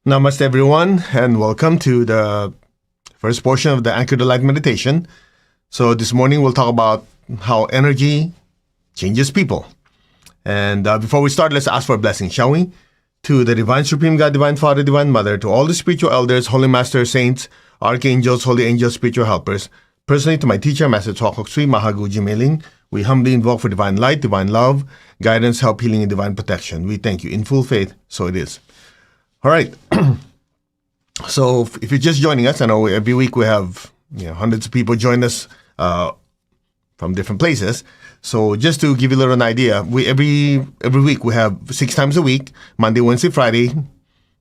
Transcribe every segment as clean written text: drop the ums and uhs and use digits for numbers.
Namaste, everyone, and welcome to the first portion of the Anchor to Light meditation. So this morning we'll talk about how energy changes people. And before we start, let's ask for a blessing, shall we? To the Divine Supreme God, Divine Father, Divine Mother, to all the spiritual elders, Holy Masters, Saints, Archangels, Holy Angels, spiritual helpers, personally to my teacher, Master Choa Kok Sui, Mahaguji Meiling, we humbly invoke for divine light, divine love, guidance, help, healing, and divine protection. We thank you in full faith, so it is. All right. So if you're just joining us, I know every week we have hundreds of people join us from different places. So just to give you a little idea, every week we have 6 times a week, Monday, Wednesday, Friday,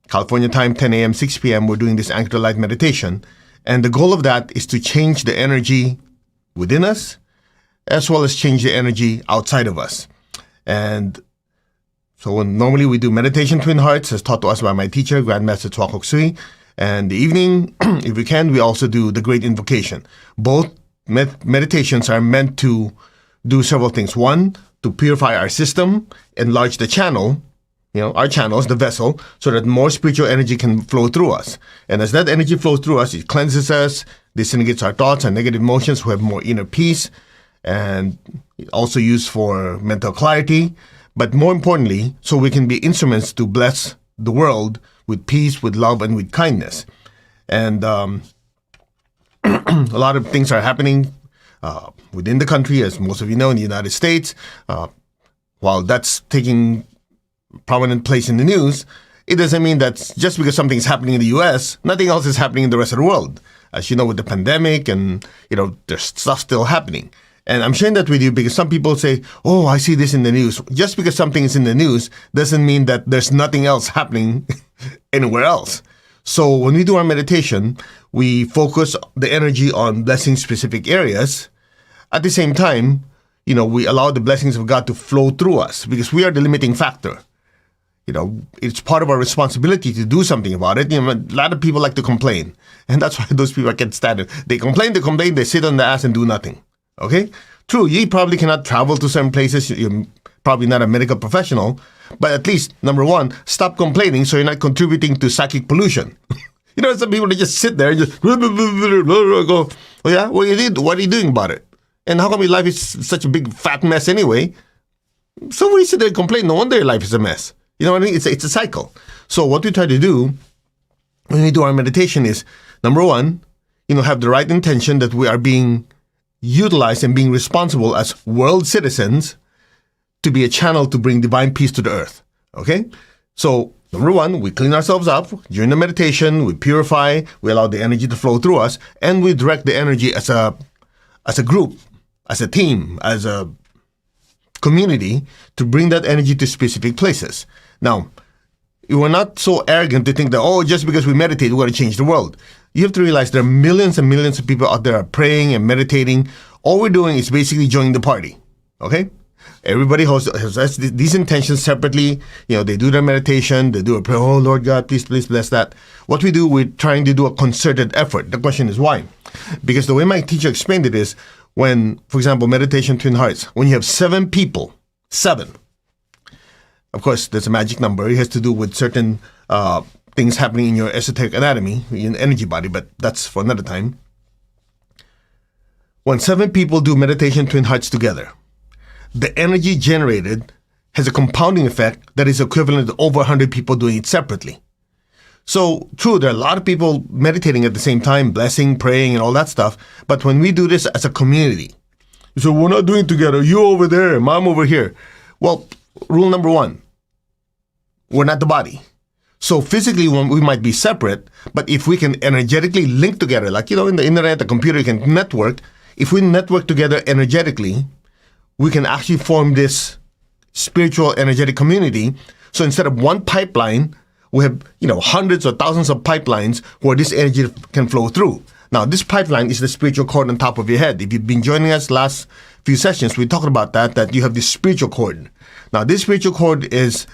California time, 10 a.m., 6 p.m. We're doing this Anchor to Light meditation. And the goal of that is to change the energy within us, as well as change the energy outside of us. And so normally we do meditation twin hearts as taught to us by my teacher, Grandmaster Choa Kok Sui. And the evening, if we can, we also do the Great Invocation. Both meditations are meant to do several things. One, to purify our system, enlarge the channel, our channels, the vessel, so that more spiritual energy can flow through us. And as that energy flows through us, it cleanses us, disintegrates our thoughts and negative emotions. We have more inner peace, and also used for mental clarity. But more importantly, so we can be instruments to bless the world with peace, with love, and with kindness. And a lot of things are happening within the country, as most of you know, in the United States. While that's taking prominent place in the news, it doesn't mean that just because something's happening in the U.S., nothing else is happening in the rest of the world. As you know, with the pandemic and, there's stuff still happening. And I'm sharing that with you because some people say, oh, I see this in the news. Just because something is in the news doesn't mean that there's nothing else happening anywhere else. So when we do our meditation, we focus the energy on blessing specific areas. At the same time, we allow the blessings of God to flow through us because we are the limiting factor. It's part of our responsibility to do something about it. A lot of people like to complain. And that's why those people I can't stand it. They complain, they sit on the ass and do nothing. Okay? True, you probably cannot travel to certain places. You're probably not a medical professional. But at least, number one, stop complaining so you're not contributing to psychic pollution. Some people, they just sit there and just go, oh yeah? What are you doing about it? And how come your life is such a big fat mess anyway? So when you sit there and complain, no wonder your life is a mess. You know what I mean? It's a cycle. So what we try to do when we do our meditation is, number one, have the right intention that we are being utilized and being responsible as world citizens to be a channel to bring divine peace to the earth. Okay? So, number one, we clean ourselves up. During the meditation, we purify, we allow the energy to flow through us, and we direct the energy as a group, as a team, as a community to bring that energy to specific places. Now, we're not so arrogant to think that, just because we meditate, we're going to change the world. You have to realize there are millions and millions of people out there are praying and meditating. All we're doing is basically joining the party. Okay? Everybody has these intentions separately. They do their meditation, they do a prayer, oh Lord God, please bless that. What we do, we're trying to do a concerted effort. The question is why? Because the way my teacher explained it is when, for example, meditation twin hearts, when you have 7 people, 7. Of course, there's a magic number. It has to do with certain things happening in your esoteric anatomy, in energy body, but that's for another time. When 7 people do meditation twin hearts together, the energy generated has a compounding effect that is equivalent to over 100 people doing it separately. So, true, there are a lot of people meditating at the same time, blessing, praying, and all that stuff. But when we do this as a community, so we're not doing it together, you over there, mom over here. Well, rule number 1, we're not the body. So physically, we might be separate, but if we can energetically link together, like, in the internet, the computer, you can network. If we network together energetically, we can actually form this spiritual energetic community. So instead of one pipeline, we have, hundreds or thousands of pipelines where this energy can flow through. Now, this pipeline is the spiritual cord on top of your head. If you've been joining us last few sessions, we talked about that you have this spiritual cord. Now, this spiritual cord is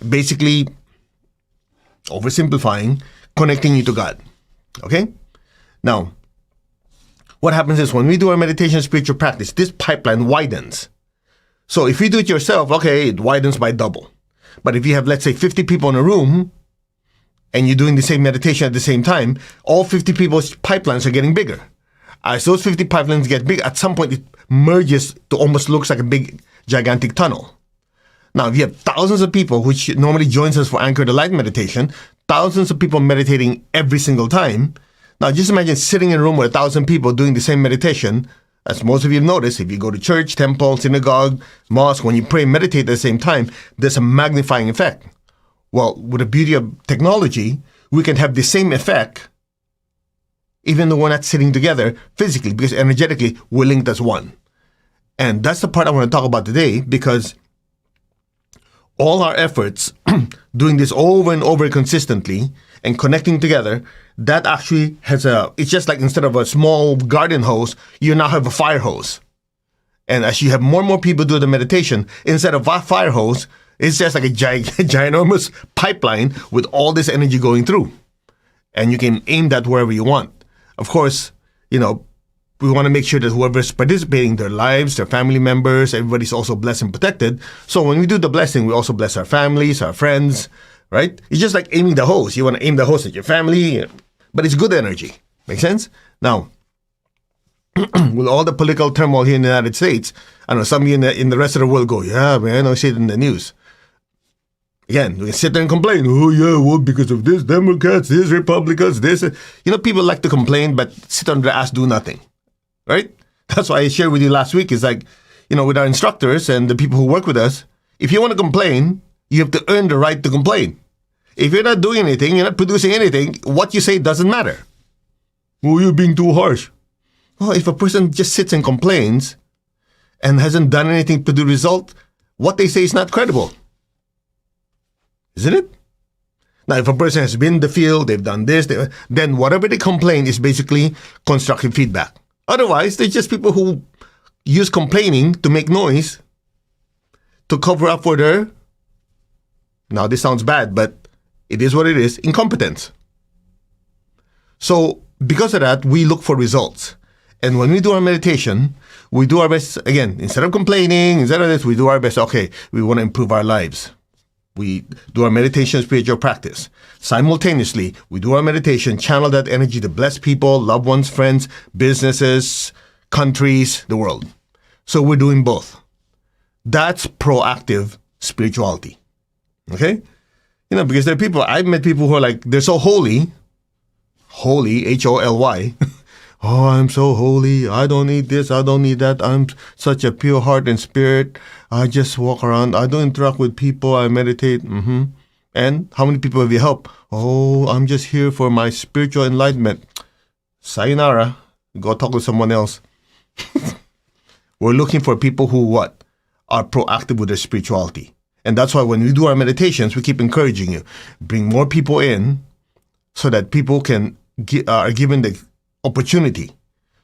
basically, oversimplifying, connecting you to God. Okay? Now, what happens is when we do our meditation spiritual practice, this pipeline widens. So if you do it yourself, okay, it widens by double. But if you have, let's say, 50 people in a room, and you're doing the same meditation at the same time, all 50 people's pipelines are getting bigger. As those 50 pipelines get big, at some point it merges to almost looks like a big, gigantic tunnel. Now, if you have thousands of people, which normally joins us for Anchor the Light meditation, thousands of people meditating every single time. Now, just imagine sitting in a room with 1,000 people doing the same meditation. As most of you have noticed, if you go to church, temple, synagogue, mosque, when you pray and meditate at the same time, there's a magnifying effect. Well, with the beauty of technology, we can have the same effect even though we're not sitting together physically, because energetically we're linked as one. And that's the part I want to talk about today, because all our efforts doing this over and over consistently and connecting together, that actually it's just like instead of a small garden hose, you now have a fire hose. And as you have more and more people do the meditation, instead of a fire hose, it's just like a ginormous pipeline with all this energy going through. And you can aim that wherever you want. Of course, we want to make sure that whoever's participating, their lives, their family members, everybody's also blessed and protected. So when we do the blessing, we also bless our families, our friends, right? It's just like aiming the hose. You want to aim the hose at your family, but it's good energy. Make sense? Now, with all the political turmoil here in the United States, I know some of you in the rest of the world go, yeah, man, I see it in the news. Again, we can sit there and complain. Oh, yeah, well, because of this, Democrats, this, Republicans, this. People like to complain, but sit on their ass, do nothing. Right? That's why I shared with you last week. It's like, with our instructors and the people who work with us, if you want to complain, you have to earn the right to complain. If you're not doing anything, you're not producing anything, what you say doesn't matter. Oh, you're being too harsh. Well, if a person just sits and complains and hasn't done anything to the result, what they say is not credible. Isn't it? Now, if a person has been in the field, they've done this, then whatever they complain is basically constructive feedback. Otherwise, they're just people who use complaining to make noise, to cover up for their, now this sounds bad, but it is what it is, incompetence. So, because of that, we look for results. And when we do our meditation, we do our best, again, instead of complaining, instead of this, we do our best, okay, we want to improve our lives. We do our meditation spiritual practice. Simultaneously, we do our meditation, channel that energy to bless people, loved ones, friends, businesses, countries, the world. So we're doing both. That's proactive spirituality. Okay? Because there are people, I've met people who are like, they're so holy, Holy. Oh, I'm so holy. I don't need this. I don't need that. I'm such a pure heart and spirit. I just walk around. I don't interact with people. I meditate. And how many people have you helped? Oh, I'm just here for my spiritual enlightenment. Sayonara. Go talk to someone else. We're looking for people who are proactive with their spirituality. And that's why when we do our meditations, we keep encouraging you. Bring more people in so that people are given the opportunity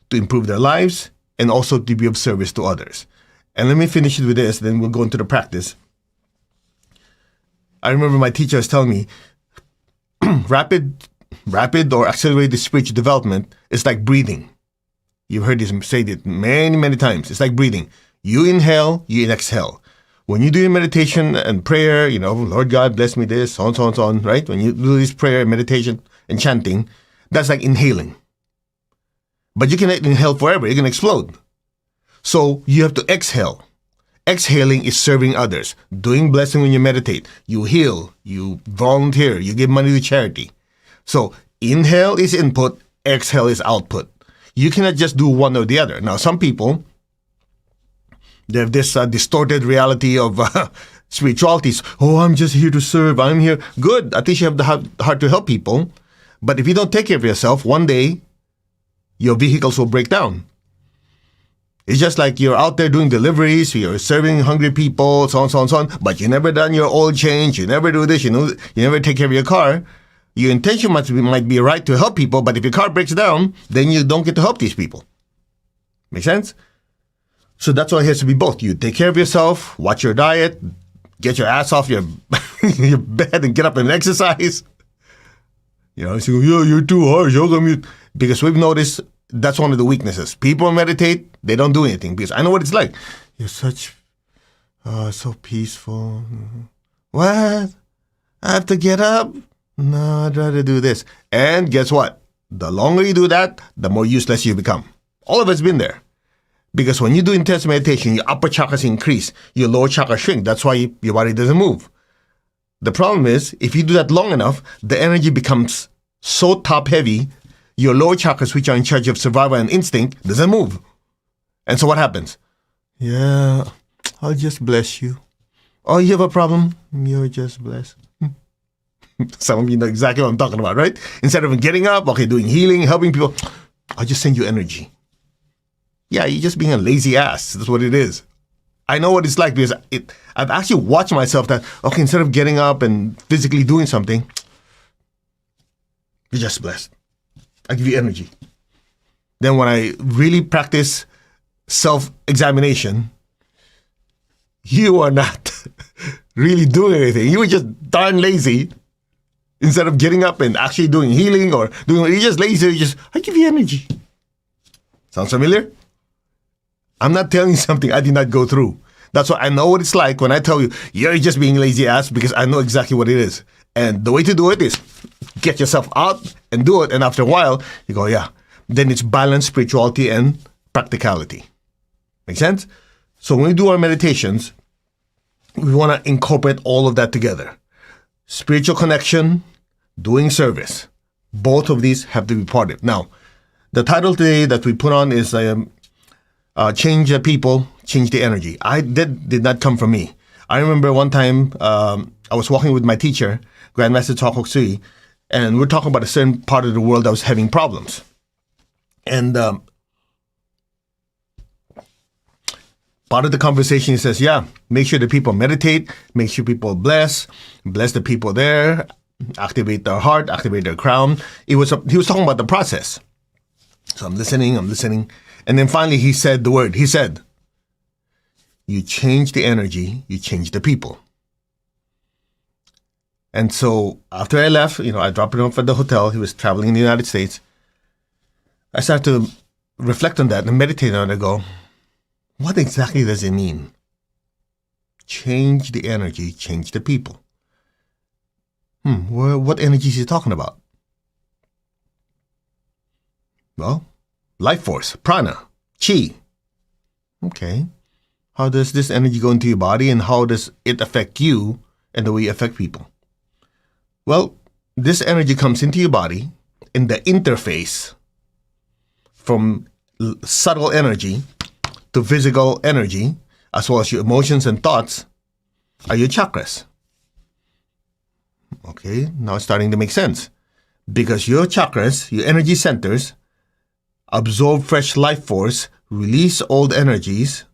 to improve their lives and also to be of service to others. And let me finish it with this, then we'll go into the practice. I remember my teacher was telling me, rapid or accelerated spiritual development is like breathing. You've heard this say it many, many times. It's like breathing. You inhale, you exhale. When you do your meditation and prayer, Lord God, bless me this, so on, so on, so on, right? When you do this prayer and meditation and chanting, that's like inhaling. But you cannot inhale forever. You're going to explode. So you have to exhale. Exhaling is serving others. Doing blessing when you meditate. You heal. You volunteer. You give money to charity. So inhale is input. Exhale is output. You cannot just do one or the other. Now, some people, they have this distorted reality of spiritualities. Oh, I'm just here to serve. I'm here. Good. At least you have the heart to help people. But if you don't take care of yourself, one day, your vehicles will break down. It's just like you're out there doing deliveries, you're serving hungry people, so on, so on, so on, but you never done your oil change, you never do this, you never take care of your car. Your intention might be right to help people, but if your car breaks down, then you don't get to help these people. Make sense? So that's why it has to be both. You take care of yourself, watch your diet, get your ass off your, your bed and get up and exercise. So, you're too harsh. Because we've noticed that's one of the weaknesses. People meditate, they don't do anything. Because I know what it's like. You're so peaceful. What? I have to get up? No, I'd rather do this. And guess what? The longer you do that, the more useless you become. All of us been there. Because when you do intense meditation, your upper chakras increase, your lower chakras shrink. That's why your body doesn't move. The problem is, if you do that long enough, the energy becomes so top heavy, your lower chakras, which are in charge of survival and instinct, doesn't move. And so what happens? Yeah, I'll just bless you. Oh, you have a problem? You're just blessed. Some of you know exactly what I'm talking about, right? Instead of getting up, okay, doing healing, helping people, I'll just send you energy. Yeah, you're just being a lazy ass. That's what it is. I know what it's like because I've actually watched myself that, okay, instead of getting up and physically doing something, you're just blessed. I give you energy. Then when I really practice self-examination, you are not really doing anything. You were just darn lazy. Instead of getting up and actually doing healing or doing, you're just lazy. I give you energy. Sounds familiar? I'm not telling you something I did not go through. That's why I know what it's like when I tell you, you're just being lazy ass, because I know exactly what it is. And the way to do it is get yourself out and do it. And after a while, you go, yeah. Then it's balanced spirituality and practicality. Make sense? So when we do our meditations, we want to incorporate all of that together. Spiritual connection, doing service. Both of these have to be part of it. Now, the title today that we put on is Change the People, Change the Energy. Did not come from me. I remember one time I was walking with my teacher, Grandmaster Chok Sui, and we're talking about a certain part of the world that was having problems. And part of the conversation, he says, yeah, make sure the people meditate, make sure people bless the people there, activate their heart, activate their crown. He was talking about the process. So I'm listening. And then finally he said the word. He said, you change the energy, you change the people. And so after I left, I dropped him off at the hotel. He was traveling in the United States. I started to reflect on that and meditate on it and go, what exactly does it mean? Change the energy, change the people. What energy is he talking about? Well, life force, prana, chi. Okay. How does this energy go into your body and how does it affect you and the way you affect people? Well, this energy comes into your body in the interface from subtle energy to physical energy, as well as your emotions and thoughts, are your chakras. Okay, now it's starting to make sense. Because your chakras, your energy centers, absorb fresh life force, release old energies,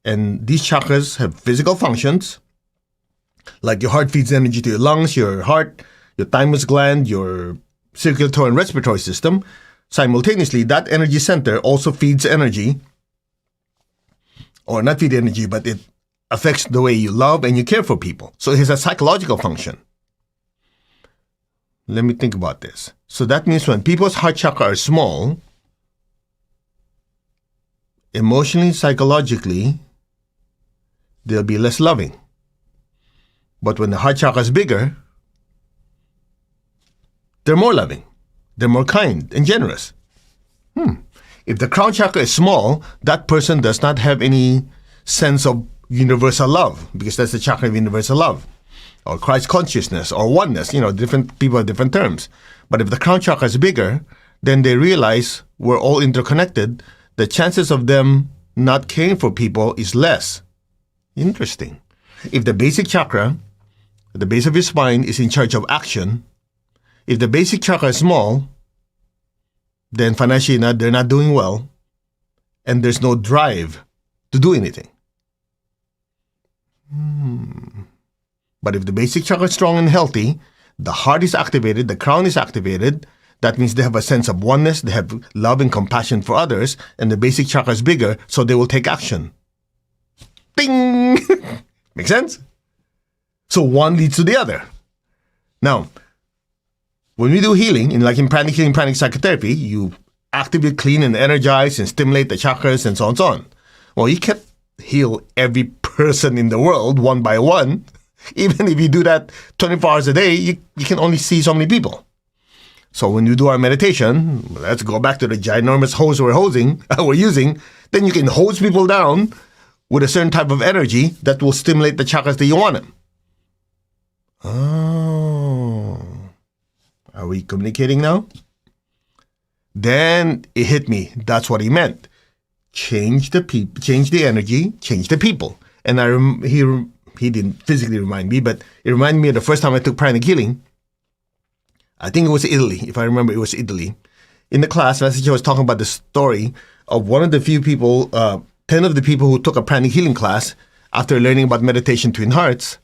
and these chakras have physical functions, like your heart feeds energy to your lungs, your heart, your thymus gland, your circulatory and respiratory system. Simultaneously, that energy center also feeds energy, or not feed energy, but it affects the way you love and you care for people. So it has a psychological function. Let me think about this. So that means when people's heart chakra are small, emotionally, psychologically, they'll be less loving. But when the heart chakra is bigger, they're more loving. They're more kind and generous. If the crown chakra is small, that person does not have any sense of universal love, because that's the chakra of universal love, or Christ consciousness, or oneness. Different people have different terms. But if the crown chakra is bigger, then they realize we're all interconnected. The chances of them not caring for people is less. Interesting. If the basic chakra, at the base of your spine, is in charge of action, if the basic chakra is small, then financially they're not doing well, and there's no drive to do anything. But if the basic chakra is strong and healthy, the heart is activated, the crown is activated, that means they have a sense of oneness, they have love and compassion for others, and the basic chakra is bigger, so they will take action. Ding! Make sense? So one leads to the other. Now, when we do healing, in pranic healing, pranic psychotherapy, you actively clean and energize and stimulate the chakras and so on and so on. Well, you can't heal every person in the world one by one. Even if you do that 24 hours a day, you can only see so many people. So when you do our meditation, let's go back to the ginormous hose we're using, then you can hose people down with a certain type of energy that will stimulate the chakras that you want them. Oh. Are we communicating now? Then it hit me. That's what he meant. Change the energy, change the people. And he didn't physically remind me, but it reminded me of the first time I took pranic healing. I think it was Italy. If I remember, it was Italy. In the class, I was talking about the story of one of the few people, 10 of the people who took a pranic healing class after learning about meditation twin hearts.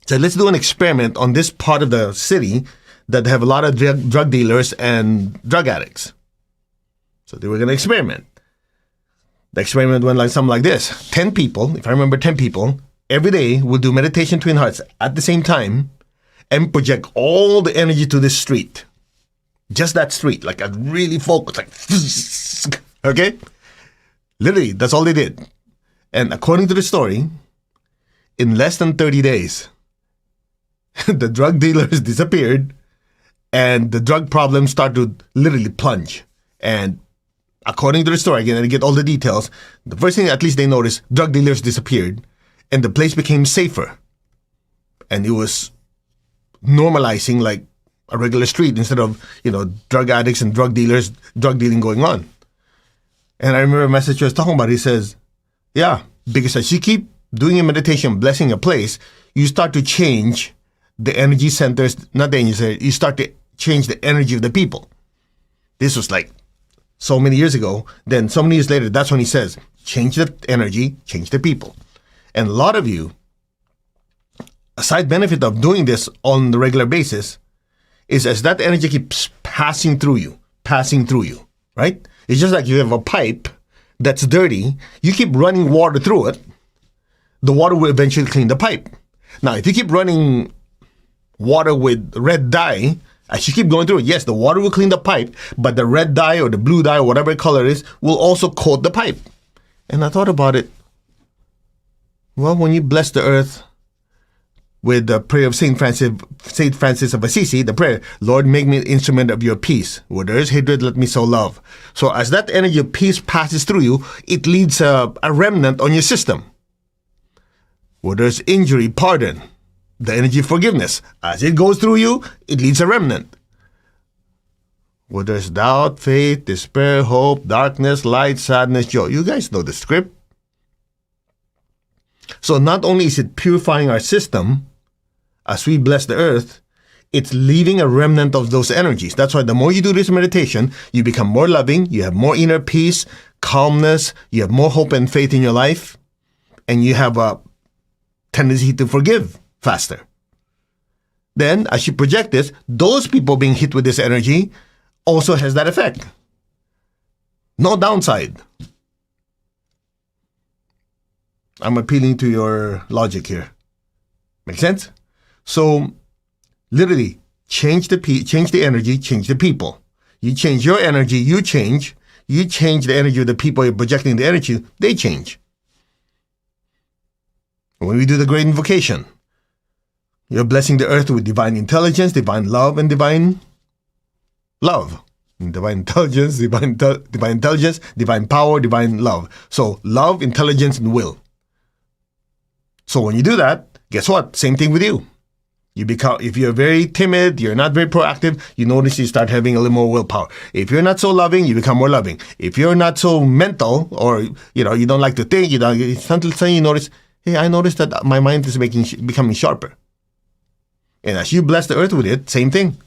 So let's do an experiment on this part of the city that have a lot of drug dealers and drug addicts. So they were going to experiment. The experiment went like something like this. 10 people, if I remember 10 people, every day will do meditation twin hearts at the same time and project all the energy to this street. Just that street, like a really focus, like, okay? Literally, that's all they did. And according to the story, in less than 30 days, the drug dealers disappeared and the drug problems started to literally plunge. And according to the story, again, I get all the details, the first thing at least they noticed, drug dealers disappeared and the place became safer. And it was normalizing like a regular street instead of, drug addicts and drug dealers, drug dealing going on. And I remember a message I was talking about, he says, yeah, because as you keep doing a meditation, blessing a place, you start to change the energy centers, not the energy, you start to change the energy of the people. This was like so many years ago. Then so many years later, that's when he says, change the energy, change the people. And a lot of you, a side benefit of doing this on the regular basis is as that energy keeps passing through you, right? It's just like you have a pipe that's dirty. You keep running water through it. The water will eventually clean the pipe. Now, if you keep running water with red dye, as you keep going through it, yes, the water will clean the pipe, but the red dye or the blue dye or whatever color it is will also coat the pipe. And I thought about it. Well, when you bless the earth with the prayer of Saint Francis of Assisi, the prayer, Lord, make me an instrument of your peace. Where there is hatred, let me sow love. So as that energy of peace passes through you, it leads a remnant on your system. Where there's injury, pardon. The energy of forgiveness. As it goes through you, it leads a remnant. Where there's doubt, faith, despair, hope, darkness, light, sadness, joy. You guys know the script. So not only is it purifying our system, as we bless the earth, it's leaving a remnant of those energies. That's why the more you do this meditation, you become more loving, you have more inner peace, calmness, you have more hope and faith in your life, and you have a tendency to forgive faster. Then, as you project this, those people being hit with this energy also has that effect. No downside. I'm appealing to your logic here. Make sense? So, literally, change the energy, change the people. You change your energy, you change the energy of the people you're projecting the energy, they change. When we do the great invocation, you're blessing the earth with divine intelligence, divine love, and divine love. Divine intelligence, divine power, divine love. So love, intelligence, and will. So when you do that, guess what? Same thing with you. If you're very timid, you're not very proactive, you notice you start having a little more willpower. If you're not so loving, you become more loving. If you're not so mental, or you don't like to think, suddenly you notice, hey, I noticed that my mind is becoming sharper. And as you bless the earth with it, same thing.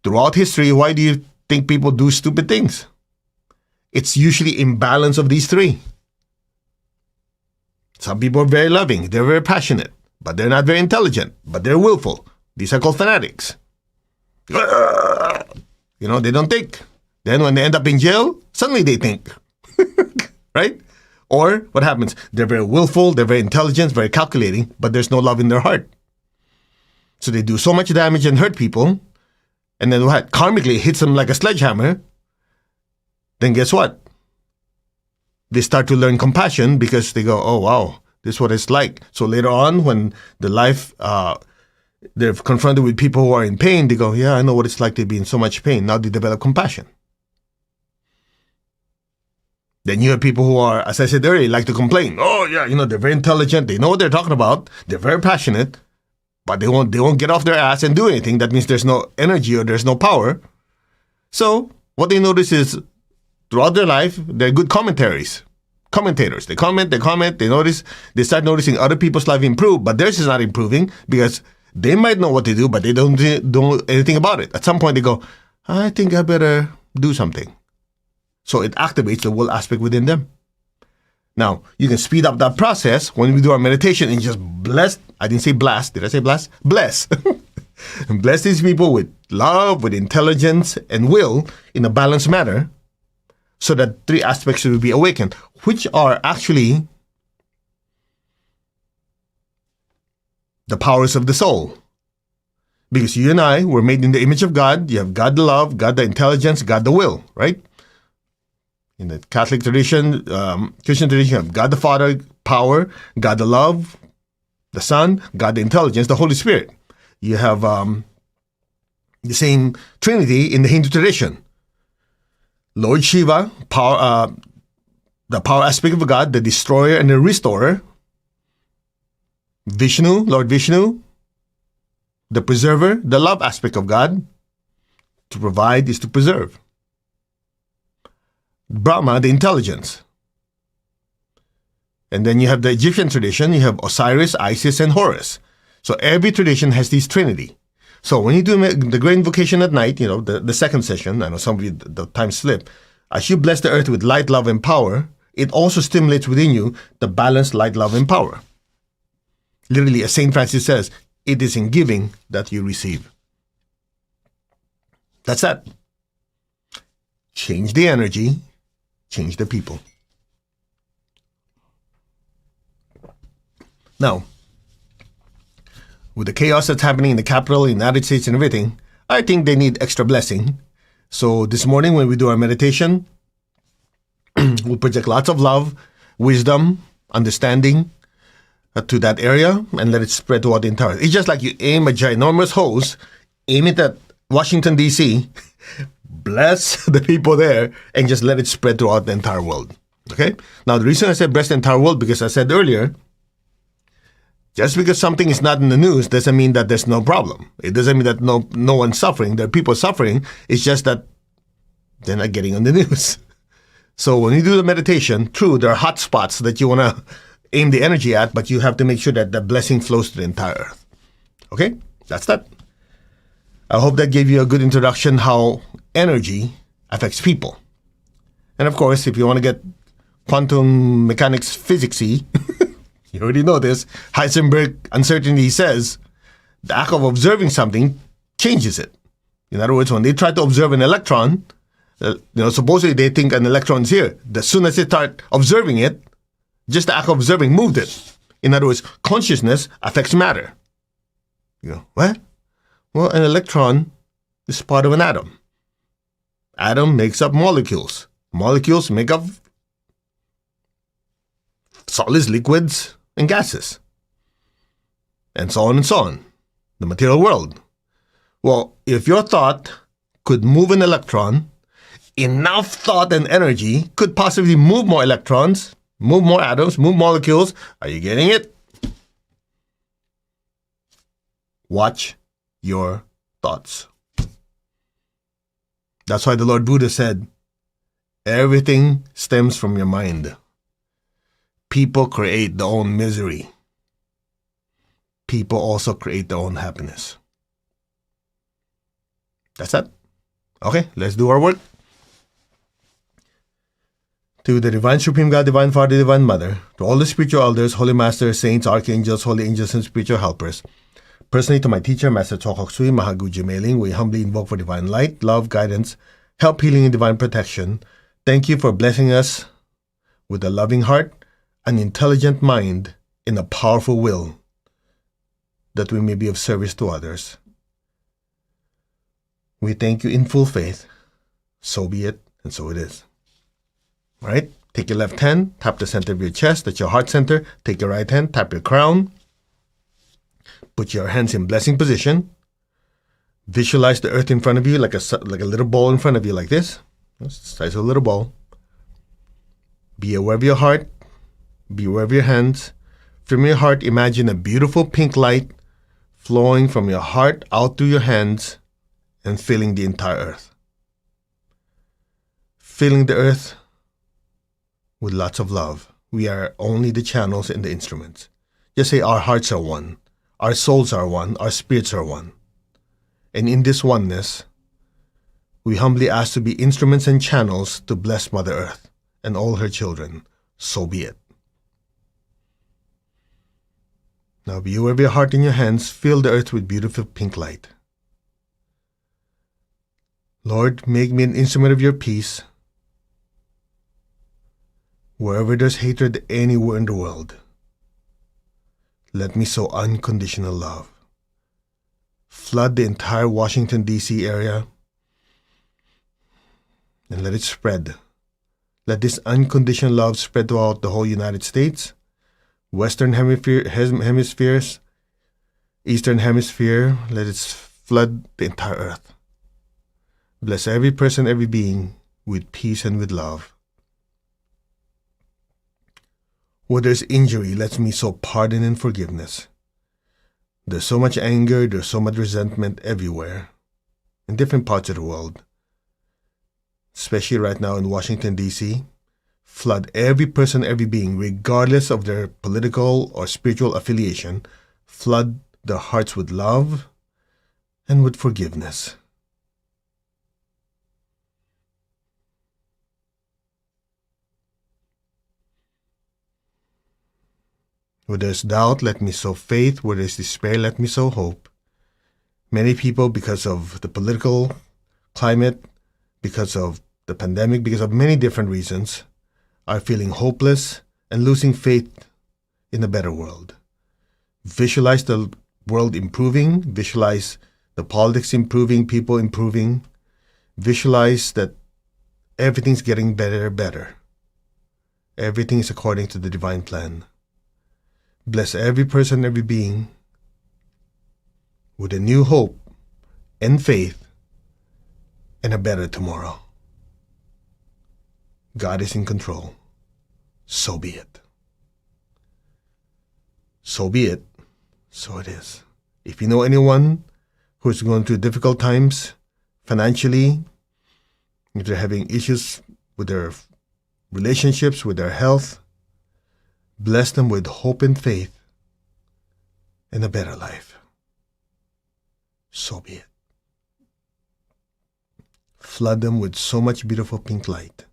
Throughout history, why do you think people do stupid things? It's usually imbalance of these three. Some people are very loving, they're very passionate, but they're not very intelligent, but they're willful. These are called fanatics. They don't think. Then when they end up in jail, suddenly they think. Right? Or what happens? They're very willful, they're very intelligent, very calculating, but there's no love in their heart. So they do so much damage and hurt people, and then what? Karmically hits them like a sledgehammer. Then guess what? They start to learn compassion because they go, oh wow, This is what it's like. So later on, when they're confronted with people who are in pain, they go, yeah, I know what it's like to be in so much pain. Now they develop compassion. Then you have people who are, as I said earlier, like to complain. Oh, yeah, they're very intelligent. They know what they're talking about. They're very passionate, but they won't get off their ass and do anything. That means there's no energy or there's no power. So what they notice is throughout their life, they're good commentators. They comment, they notice, they start noticing other people's life improve, but theirs is not improving because they might know what to do, but they don't do anything about it. At some point they go, I think I better do something. So it activates the will aspect within them. Now, you can speed up that process when we do our meditation and just bless. I didn't say blast. Did I say blast? Bless. And bless these people with love, with intelligence, and will in a balanced manner so that three aspects will be awakened, which are actually the powers of the soul. Because you and I were made in the image of God. You have God the love, God the intelligence, God the will, right? In the Catholic tradition, Christian tradition, you have God the Father, power, God the love, the Son, God the intelligence, the Holy Spirit. You have the same Trinity in the Hindu tradition. Lord Shiva, power, the power aspect of God, the destroyer and the restorer. Vishnu, Lord Vishnu, the preserver, the love aspect of God. To provide is to preserve. Brahma, the intelligence. And then you have the Egyptian tradition, you have Osiris, Isis, and Horus. So every tradition has this trinity. So when you do the great invocation at night, the second session, I know some of you, the time slip, as you bless the earth with light, love, and power, it also stimulates within you the balanced light, love, and power. Literally, as St. Francis says, it is in giving that you receive. That's that. Change the energy, change the people. Now, with the chaos that's happening in the capital, in the United States and everything, I think they need extra blessing. So this morning when we do our meditation, we'll project lots of love, wisdom, understanding to that area and let it spread throughout the entire. It's just like you aim a ginormous hose, aim it at Washington, D.C., bless the people there, and just let it spread throughout the entire world. Okay? Now, the reason I said bless the entire world, because I said earlier, just because something is not in the news doesn't mean that there's no problem. It doesn't mean that no one's suffering. There are people suffering. It's just that they're not getting on the news. So when you do the meditation, true, there are hot spots that you want to aim the energy at, but you have to make sure that the blessing flows to the entire earth. Okay? That's that. I hope that gave you a good introduction how energy affects people. And of course, if you want to get quantum mechanics physicsy, you already know this, Heisenberg uncertainty says the act of observing something changes it. In other words, when they try to observe an electron, supposedly they think an electron is here. As soon as they start observing it, just the act of observing moved it. In other words, consciousness affects matter. You go, what? Well, an electron is part of an atom. Atom makes up molecules. Molecules make up solids, liquids, and gases. And so on and so on. The material world. Well, if your thought could move an electron, enough thought and energy could possibly move more electrons, move more atoms, move molecules. Are you getting it? Watch your thoughts. That's why the Lord Buddha said, everything stems from your mind. People create their own misery. People also create their own happiness. That's that. Okay, let's do our work. To the Divine Supreme God, Divine Father, Divine Mother, to all the spiritual elders, holy masters, saints, archangels, holy angels, and spiritual helpers, personally to my teacher, Master Choa Kok Sui, Mahaguji Mailing, we humbly invoke for divine light, love, guidance, help, healing, and divine protection. Thank you for blessing us with a loving heart, an intelligent mind, and a powerful will, that we may be of service to others. We thank you in full faith. So be it, and so it is. All right? Take your left hand, tap the center of your chest, that's your heart center. Take your right hand, tap your crown. Put your hands in blessing position. Visualize the earth in front of you like a little ball in front of you like this. That's the size of a little ball. Be aware of your heart. Be aware of your hands. From your heart, imagine a beautiful pink light flowing from your heart out through your hands and filling the entire earth. Filling the earth with lots of love. We are only the channels and the instruments. Just say our hearts are one. Our souls are one. Our spirits are one. And in this oneness, we humbly ask to be instruments and channels to bless Mother Earth and all her children. So be it. Now be aware of your heart in your hands. Fill the earth with beautiful pink light. Lord, make me an instrument of your peace. Wherever there's hatred anywhere in the world, let me sow unconditional love. Flood the entire Washington, D.C. area and let it spread. Let this unconditional love spread throughout the whole United States, Western hemispheres, Eastern hemisphere. Let it flood the entire earth. Bless every person, every being with peace and with love. Where there's injury, let me sow pardon and forgiveness. There's so much anger, there's so much resentment everywhere, in different parts of the world, especially right now in Washington, D.C. Flood every person, every being, regardless of their political or spiritual affiliation. Flood their hearts with love and with forgiveness. Where there's doubt, let me sow faith. Where there's despair, let me sow hope. Many people, because of the political climate, because of the pandemic, because of many different reasons, are feeling hopeless and losing faith in a better world. Visualize the world improving. Visualize the politics improving, people improving. Visualize that everything's getting better. Everything is according to the divine plan. Bless every person, every being with a new hope and faith and a better tomorrow. God is in control. So be it. So be it. So it is. If you know anyone who's going through difficult times financially, if they're having issues with their relationships, with their health, bless them with hope and faith and a better life. So be it. Flood them with so much beautiful pink light.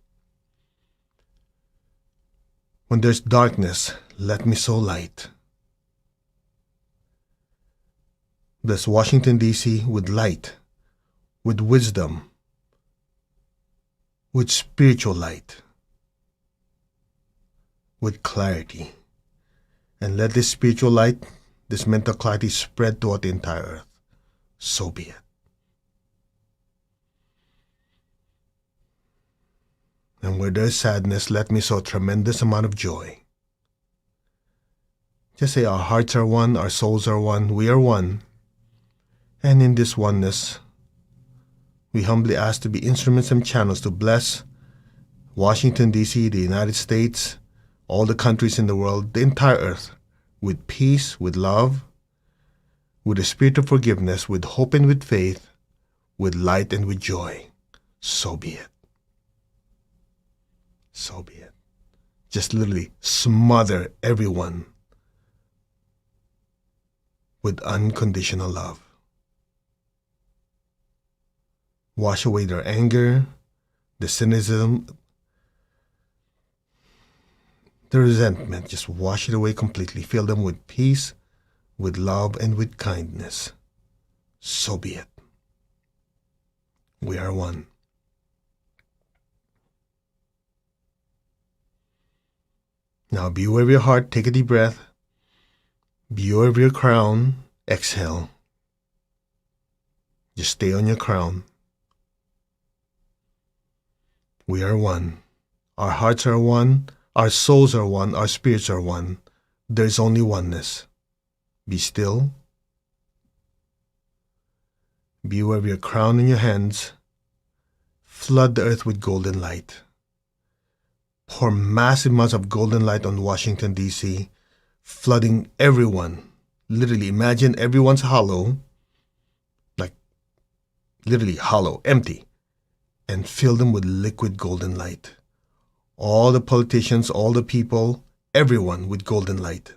When there's darkness, let me sow light. Bless Washington, D.C. with light, with wisdom, with spiritual light, with clarity. And let this spiritual light, this mental clarity spread throughout the entire earth. So be it. And where there's sadness, let me sow a tremendous amount of joy. Just say our hearts are one, our souls are one, we are one. And in this oneness, we humbly ask to be instruments and channels to bless Washington, D.C., the United States, all the countries in the world, the entire earth, with peace, with love, with a spirit of forgiveness, with hope and with faith, with light and with joy. So be it. So be it. Just literally smother everyone with unconditional love. Wash away their anger, the cynicism, the resentment. Just wash it away completely. Fill them with peace, with love, and with kindness. So be it. We are one. Now be aware of your heart. Take a deep breath. Be aware of your crown. Exhale. Just stay on your crown. We are one. Our hearts are one, our souls are one, our spirits are one. There is only oneness. Be still. Be aware of your crown in your hands. Flood the earth with golden light. Pour massive amounts of golden light on Washington, D.C., flooding everyone. Literally, imagine everyone's hollow, like literally hollow, empty, and fill them with liquid golden light. All the politicians, all the people, everyone with golden light.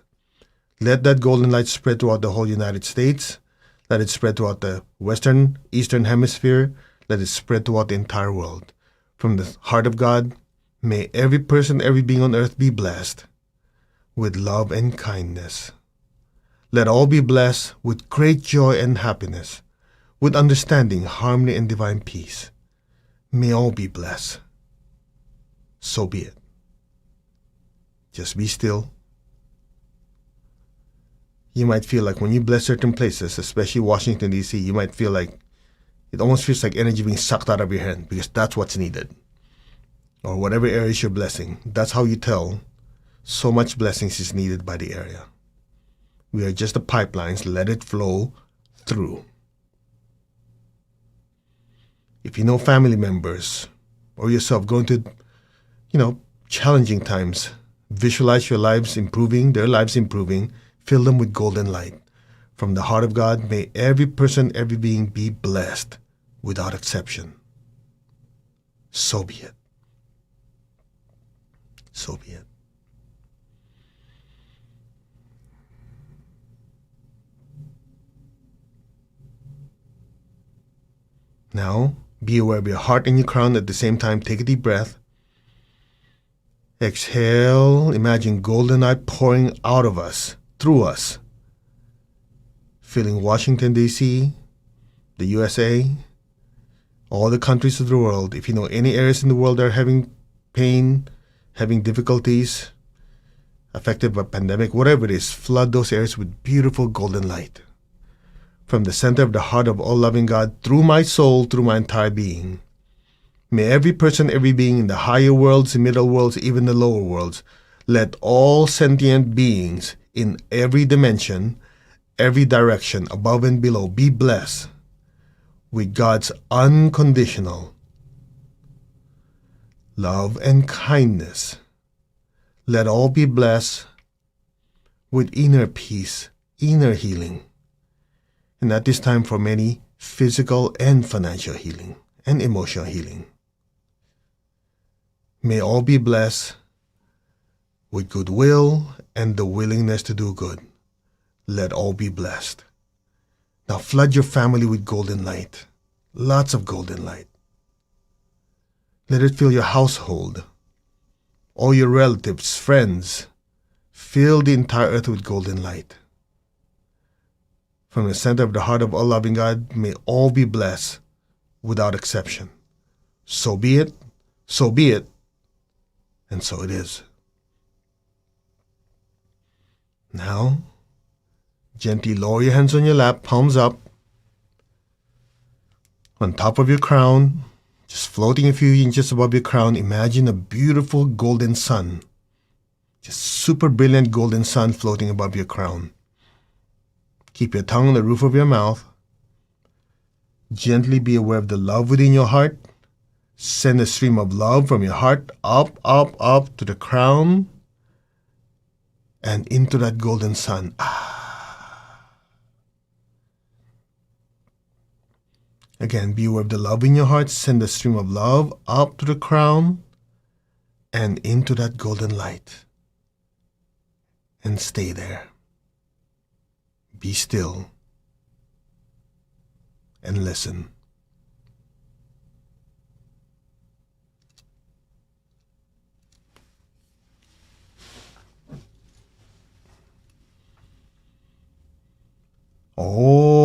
Let that golden light spread throughout the whole United States. Let it spread throughout the Western, Eastern Hemisphere. Let it spread throughout the entire world. From the heart of God, may every person, every being on earth be blessed with love and kindness. Let all be blessed with great joy and happiness, with understanding, harmony, and divine peace. May all be blessed. So be it. Just be still. You might feel like when you bless certain places, especially Washington, D.C., you might feel like it almost feels like energy being sucked out of your hand because that's what's needed. Or whatever areas you're blessing, that's how you tell so much blessings is needed by the area. We are just the pipelines, let it flow through. If you know family members or yourself going to, challenging times, visualize your lives improving, their lives improving, fill them with golden light. From the heart of God, may every person, every being be blessed without exception. So be it. So be it. Now, be aware of your heart and your crown at the same time. Take a deep breath. Exhale. Imagine golden light pouring out of us, through us, filling Washington, D.C., the USA, all the countries of the world. If you know any areas in the world that are having pain, having difficulties, affected by pandemic, whatever it is, flood those areas with beautiful golden light. From the center of the heart of all loving God, through my soul, through my entire being. May every person, every being in the higher worlds, the middle worlds, even the lower worlds, let all sentient beings in every dimension, every direction, above and below, be blessed with God's unconditional love and kindness. Let all be blessed with inner peace, inner healing, and at this time for many, physical and financial healing and emotional healing. May all be blessed with goodwill and the willingness to do good. Let all be blessed. Now flood your family with golden light, lots of golden light. Let it fill your household, all your relatives, friends. Fill the entire earth with golden light. From the center of the heart of all loving God, may all be blessed without exception. So be it, and so it is. Now, gently lower your hands on your lap, palms up, on top of your crown, just floating a few inches above your crown. Imagine a beautiful golden sun, just super brilliant golden sun floating above your crown. Keep your tongue on the roof of your mouth. Gently be aware of the love within your heart. Send a stream of love from your heart up, up, up to the crown and into that golden sun. Again, be aware of the love in your heart. Send a stream of love up to the crown and into that golden light. And stay there. Be still and listen. Om.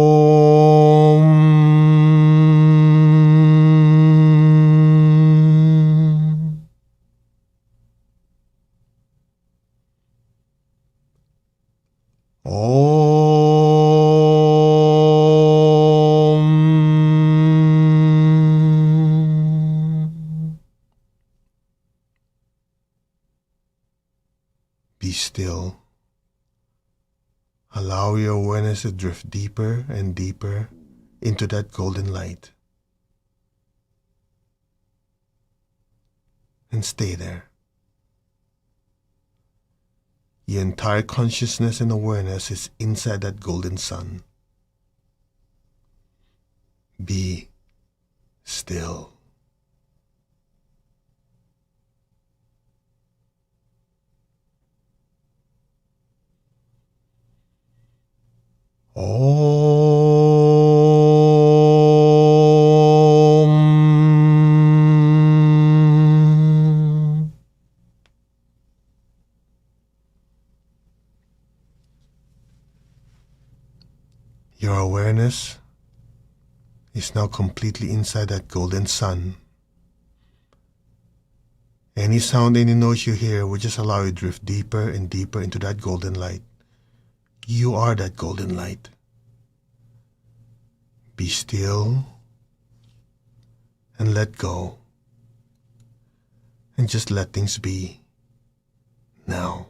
Be still. Allow your awareness to drift deeper and deeper into that golden light. And stay there. Your entire consciousness and awareness is inside that golden sun. Be still. Om. Your awareness is now completely inside that golden sun. Any sound, any noise you hear will just allow you to drift deeper and deeper into that golden light. You are that golden light. Be still and let go. And just let things be now.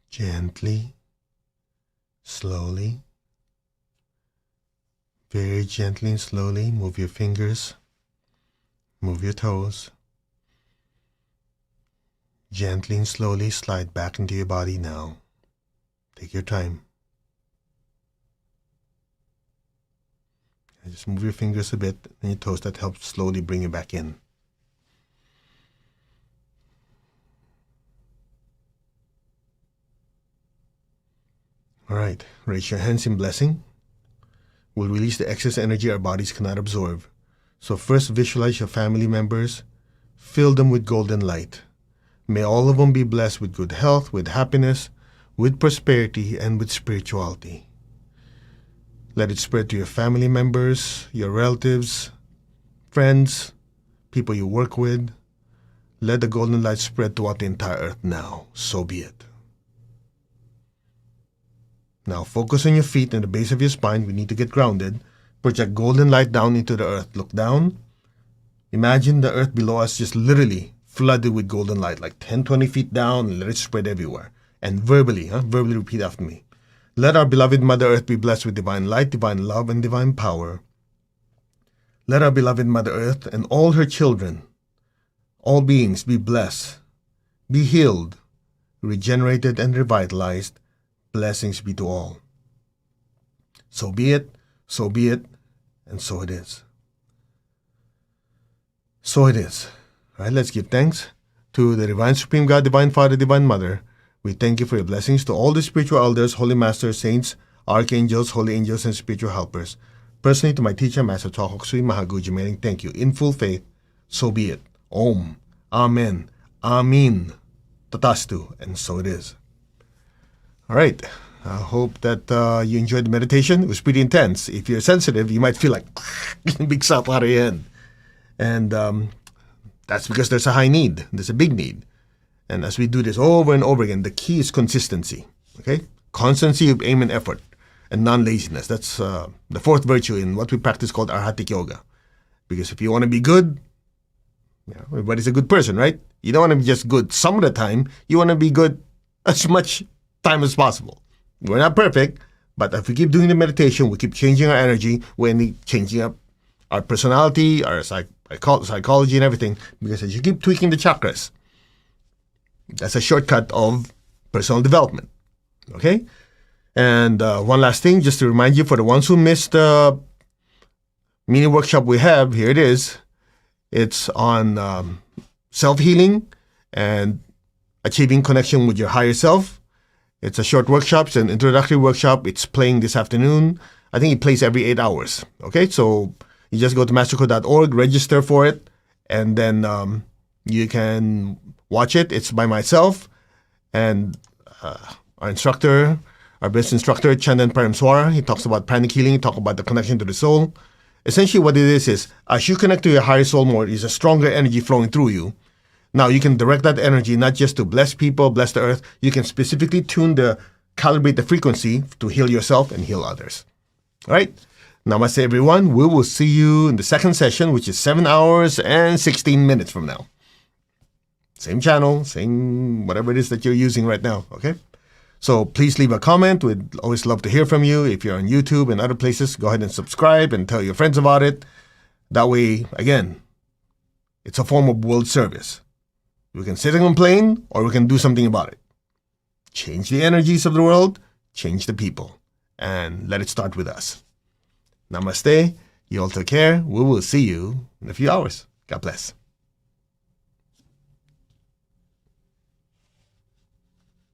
Gently, slowly, very gently and slowly move your fingers, move your toes. Gently and slowly slide back into your body now. Take your time. And just move your fingers a bit and your toes. That helps slowly bring you back in. All right, raise your hands in blessing. We'll release the excess energy our bodies cannot absorb. So first visualize your family members. Fill them with golden light. May all of them be blessed with good health, with happiness, with prosperity, and with spirituality. Let it spread to your family members, your relatives, friends, people you work with. Let the golden light spread throughout the entire earth now. So be it. Now focus on your feet and the base of your spine. We need to get grounded. Project golden light down into the earth. Look down. Imagine the earth below us just literally flooded with golden light, like 10, 20 feet down, and let it spread everywhere. And verbally repeat after me. Let our beloved Mother Earth be blessed with divine light, divine love, and divine power. Let our beloved Mother Earth and all her children, all beings, be blessed, be healed, regenerated, and revitalized. Blessings be to all. So be it, so be it, and so it is. So it is. All right, let's give thanks to the Divine Supreme God, Divine Father, Divine Mother. We thank you for your blessings to all the spiritual elders, holy masters, saints, archangels, holy angels, and spiritual helpers. Personally, to my teacher, Master Choa Kok Sui Mahaguji Mering, thank you. In full faith, so be it. Om. Amen. Amin. Tatastu. And so it is. All right. I hope that you enjoyed the meditation. It was pretty intense. If you're sensitive, you might feel like big sap out of your head. And that's because there's a high need. There's a big need. And as we do this over and over again, the key is consistency. Okay? Constancy of aim and effort and non-laziness. That's the fourth virtue in what we practice called Arhatic Yoga. Because if you want to be good, everybody's a good person, right? You don't want to be just good some of the time. You want to be good as much time as possible. We're not perfect, but if we keep doing the meditation, we keep changing our energy, we're changing up our personality, our psychology and everything, because as you keep tweaking the chakras, that's a shortcut of personal development. Okay? And one last thing, just to remind you, for the ones who missed the mini workshop we have, here it is. It's on self-healing and achieving connection with your higher self. It's a short workshop. It's an introductory workshop. It's playing this afternoon. I think it plays every 8 hours. Okay? So you just go to mastercode.org, register for it, and then you can watch it. It's by myself and our instructor, our best instructor, Chandan Paramswara. He talks about pranic healing. He talks about the connection to the soul. Essentially what it is as you connect to your higher soul more, there's a stronger energy flowing through you. Now you can direct that energy not just to bless people, bless the earth. You can specifically calibrate the frequency to heal yourself and heal others. All right? Namaste, everyone. We will see you in the second session, which is 7 hours and 16 minutes from now. Same channel, same whatever it is that you're using right now, okay? So please leave a comment. We'd always love to hear from you. If you're on YouTube and other places, go ahead and subscribe and tell your friends about it. That way, again, it's a form of world service. We can sit and complain, or we can do something about it. Change the energies of the world, change the people, and let it start with us. Namaste. You all take care. We will see you in a few hours. God bless.